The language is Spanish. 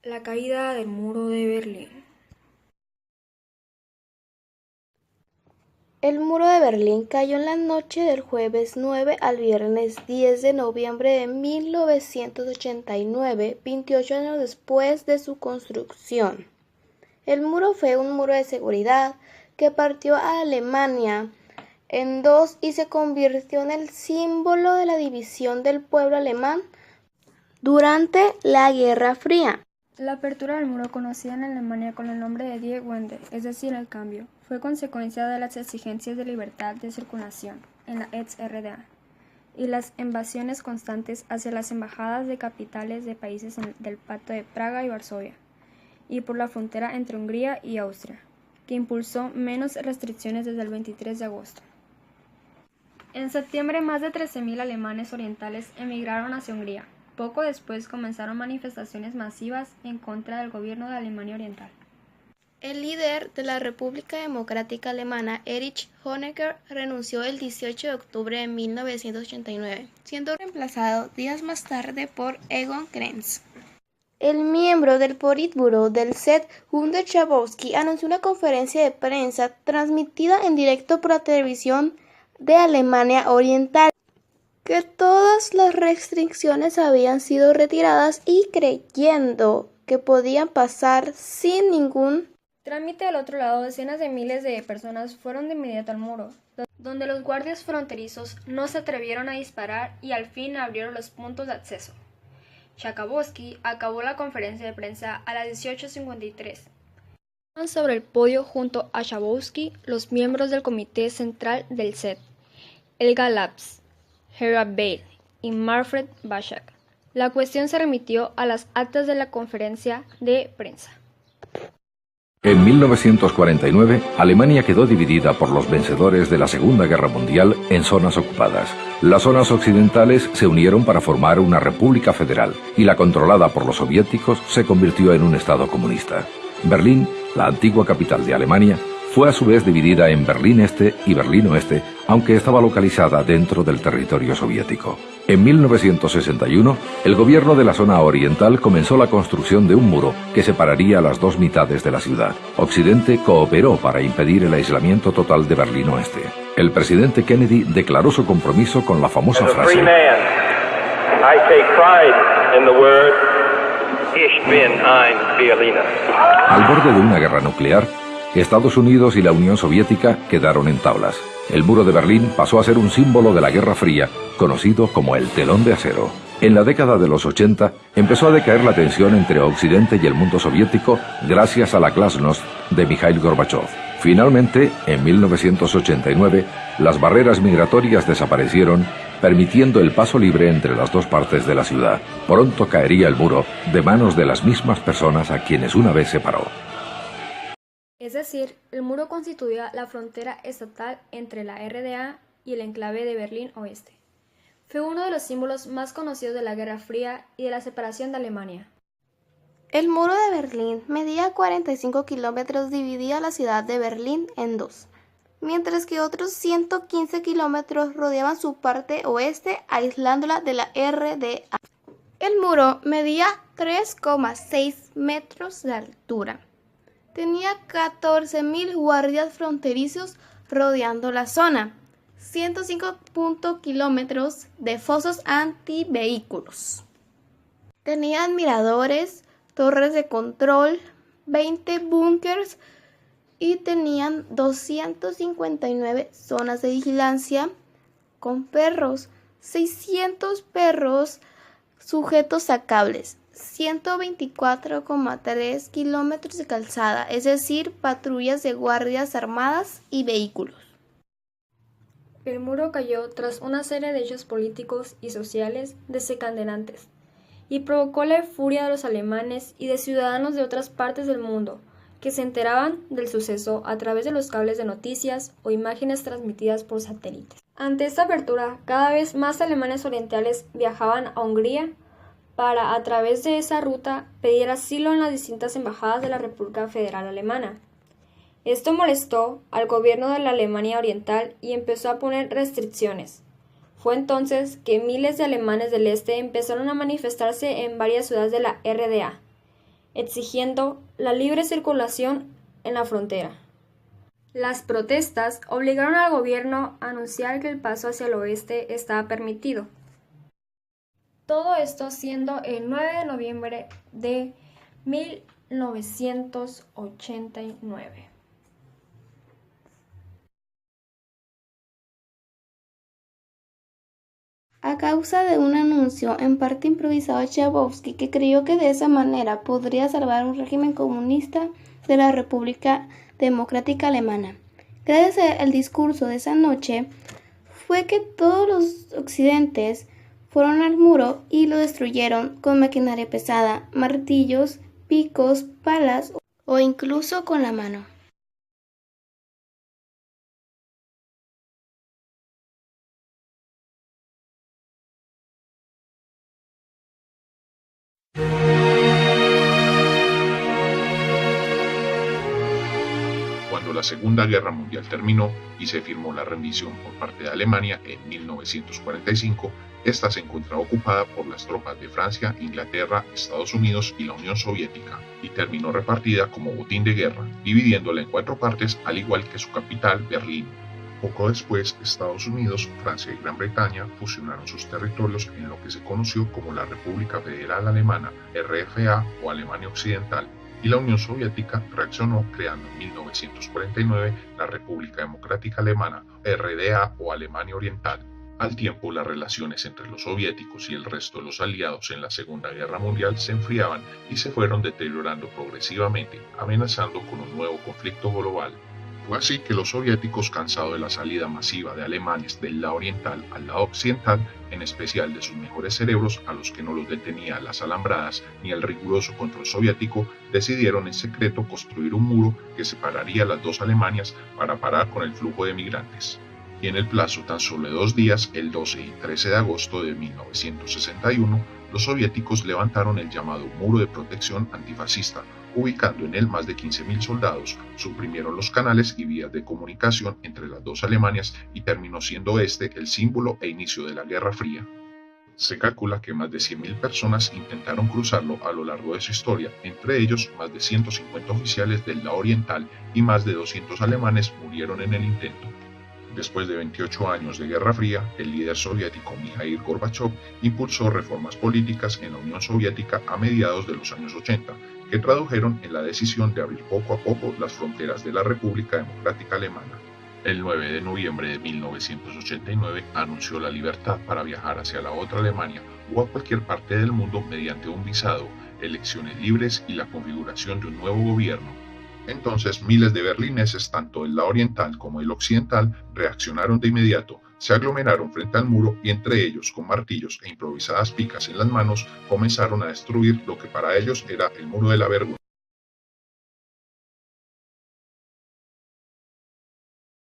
La caída del muro de Berlín. El muro de Berlín cayó en la noche del jueves 9 al viernes 10 de noviembre de 1989, 28 años después de su construcción. El muro fue un muro de seguridad que partió a Alemania en dos y se convirtió en el símbolo de la división del pueblo alemán durante la Guerra Fría. La apertura del muro, conocida en Alemania con el nombre de Die Wende, es decir, el cambio, fue consecuencia de las exigencias de libertad de circulación en la ex-RDA y las invasiones constantes hacia las embajadas de capitales de países del Pacto de Praga y Varsovia, y por la frontera entre Hungría y Austria, que impulsó menos restricciones desde el 23 de agosto. En septiembre, más de 13.000 alemanes orientales emigraron hacia Hungría. Poco después comenzaron manifestaciones masivas en contra del gobierno de Alemania Oriental. El líder de la República Democrática Alemana, Erich Honecker, renunció el 18 de octubre de 1989, siendo reemplazado días más tarde por Egon Krenz. El miembro del Politburo del SED, Günter Schabowski, anunció una conferencia de prensa transmitida en directo por la televisión de Alemania Oriental que todas las restricciones habían sido retiradas y creyendo que podían pasar sin ningún trámite. Del otro lado, decenas de miles de personas fueron de inmediato al muro, donde los guardias fronterizos no se atrevieron a disparar y al fin abrieron los puntos de acceso. Schabowski acabó la conferencia de prensa a las 18:53. Sobre el podio junto a Schabowski los miembros del Comité Central del SED, Helga Labs, Gerhard Bale y Manfred Bashak. La cuestión se remitió a las actas de la conferencia de prensa. En 1949, Alemania quedó dividida por los vencedores de la Segunda Guerra Mundial en zonas ocupadas. Las zonas occidentales se unieron para formar una república federal y la controlada por los soviéticos se convirtió en un estado comunista. Berlín, la antigua capital de Alemania, fue a su vez dividida en Berlín Este y Berlín Oeste, aunque estaba localizada dentro del territorio soviético. En 1961, el gobierno de la zona oriental comenzó la construcción de un muro que separaría las dos mitades de la ciudad. Occidente cooperó para impedir el aislamiento total de Berlín Oeste. El presidente Kennedy declaró su compromiso con la famosa frase: Al borde de una guerra nuclear, Estados Unidos y la Unión Soviética quedaron en tablas. El muro de Berlín pasó a ser un símbolo de la Guerra Fría, conocido como el telón de acero. En la década de los 80 empezó a decaer la tensión entre Occidente y el mundo soviético gracias a la Glasnost de Mikhail Gorbachev. Finalmente, en 1989, las barreras migratorias desaparecieron, permitiendo el paso libre entre las dos partes de la ciudad. Pronto caería el muro de manos de las mismas personas a quienes una vez separó. Es decir, el muro constituía la frontera estatal entre la RDA y el enclave de Berlín Oeste. Fue uno de los símbolos más conocidos de la Guerra Fría y de la separación de Alemania. El muro de Berlín medía 45 kilómetros, dividía la ciudad de Berlín en dos, mientras que otros 115 kilómetros rodeaban su parte oeste, aislándola de la RDA. El muro medía 3,6 metros de altura. Tenía 14.000 guardias fronterizos rodeando la zona, 105 kilómetros de fosos antivehículos. Tenían miradores, torres de control, 20 búnkers y tenían 259 zonas de vigilancia con perros, 600 perros sujetos a cables, 124,3 kilómetros de calzada, es decir, patrullas de guardias armadas y vehículos. El muro cayó tras una serie de hechos políticos y sociales desencadenantes y provocó la furia de los alemanes y de ciudadanos de otras partes del mundo que se enteraban del suceso a través de los cables de noticias o imágenes transmitidas por satélites. Ante esta apertura, cada vez más alemanes orientales viajaban a Hungría para, a través de esa ruta, pedir asilo en las distintas embajadas de la República Federal Alemana. Esto molestó al gobierno de la Alemania Oriental y empezó a poner restricciones. Fue entonces que miles de alemanes del este empezaron a manifestarse en varias ciudades de la RDA. exigiendo la libre circulación en la frontera. Las protestas obligaron al gobierno a anunciar que el paso hacia el oeste estaba permitido. Todo esto siendo el 9 de noviembre de 1989. A causa de un anuncio en parte improvisado de Chaikovsky, que creyó que de esa manera podría salvar un régimen comunista de la República Democrática Alemana. Gracias al discurso de esa noche, fue que todos los occidentes fueron al muro y lo destruyeron con maquinaria pesada, martillos, picos, palas o incluso con la mano. Cuando la Segunda Guerra Mundial terminó y se firmó la rendición por parte de Alemania en 1945, esta se encontraba ocupada por las tropas de Francia, Inglaterra, Estados Unidos y la Unión Soviética, y terminó repartida como botín de guerra, dividiéndola en 4 partes al igual que su capital, Berlín. Poco después, Estados Unidos, Francia y Gran Bretaña fusionaron sus territorios en lo que se conoció como la República Federal Alemana, RFA o Alemania Occidental, y la Unión Soviética reaccionó creando en 1949 la República Democrática Alemana, RDA o Alemania Oriental. Al tiempo, las relaciones entre los soviéticos y el resto de los aliados en la Segunda Guerra Mundial se enfriaban y se fueron deteriorando progresivamente, amenazando con un nuevo conflicto global. Fue así que los soviéticos, cansados de la salida masiva de alemanes del lado oriental al lado occidental, en especial de sus mejores cerebros, a los que no los detenía las alambradas ni el riguroso control soviético, decidieron en secreto construir un muro que separaría las dos Alemanias para parar con el flujo de migrantes. Y en el plazo tan solo de 2 días, el 12 y 13 de agosto de 1961, los soviéticos levantaron el llamado Muro de Protección Antifascista, ubicando en él más de 15.000 soldados, suprimieron los canales y vías de comunicación entre las dos Alemanias y terminó siendo este el símbolo e inicio de la Guerra Fría. Se calcula que más de 100.000 personas intentaron cruzarlo a lo largo de su historia, entre ellos más de 150 oficiales del lado oriental y más de 200 alemanes murieron en el intento. Después de 28 años de Guerra Fría, el líder soviético Mikhail Gorbachev impulsó reformas políticas en la Unión Soviética a mediados de los años 80, que tradujeron en la decisión de abrir poco a poco las fronteras de la República Democrática Alemana. El 9 de noviembre de 1989 anunció la libertad para viajar hacia la otra Alemania o a cualquier parte del mundo mediante un visado, elecciones libres y la configuración de un nuevo gobierno. Entonces miles de berlineses, tanto del lado oriental como del occidental, reaccionaron de inmediato, se aglomeraron frente al muro y entre ellos, con martillos e improvisadas picas en las manos, comenzaron a destruir lo que para ellos era el muro de la vergüenza.